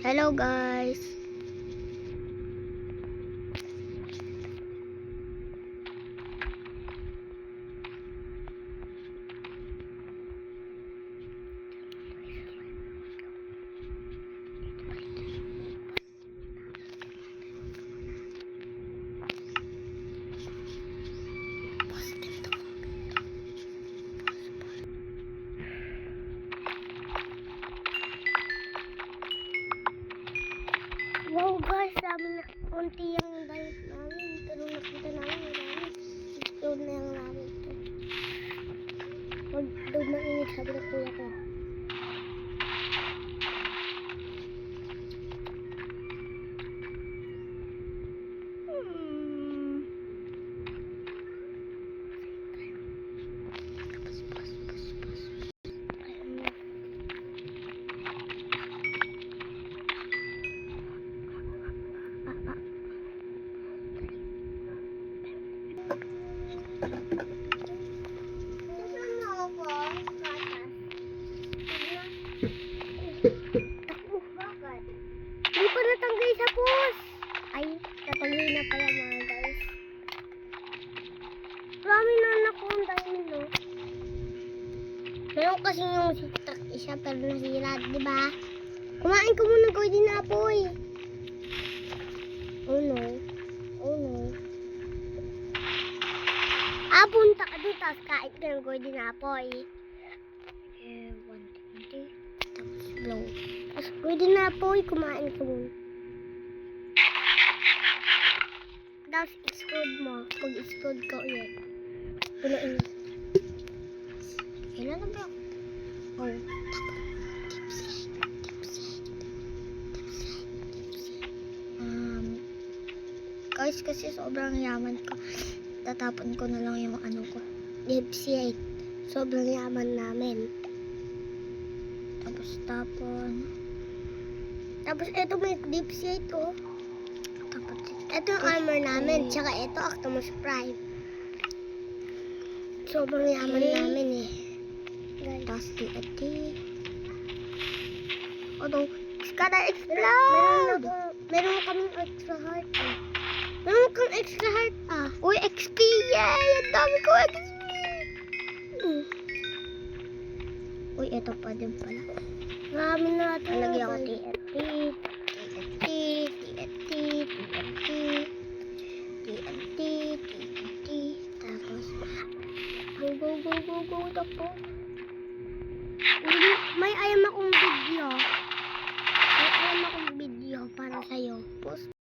Hello guys. Wow guys, dami na konti yung diet namin. Pero nakita namin marami. Explode na yung namin ito. Huwag daw mainit, sabi na kuya ko. Hindi pa natanggal sa pus. Ay, natanggal na pala mga guys. Marami na nakuha tayo no. Meron kasi yung TikTok isa pero nasira, di ba? Kumain ko muna ko din apoy. Oh no. Oh no. Punta ka doon, tapos kain ka ng golden apple. 120. Tapos blow. Tapos golden apple, kumain ka muna. Tapos explode mo. Pag-explode ka ulit. Punuin mo. Kailan na ba? Oh. Guys, kasi sobrang yaman ko. Tatapon ko na lang yung ano ko. Dipsy 8. Sobrang yaman namin. Tapos tapon. Tapos ito may Dipsy 8 oh. Tapos ito yung armor namin. Tsaka ito Octopus Prime. Sobrang yaman namin eh. Guys. Tapos TNT. Although, it's gonna explode! Meron kaming extra heart eh. Meron kang extra heart ah. Uy, XP! Yay! Ang dami ko XP! Uy, ito pa din pala. Marami na natin. Nalagyan ko TNT. TNT. TNT. TNT. TNT. TNT. Tapos, go. Tapos. May ayam akong video. May ayam akong video para sa'yo. Post.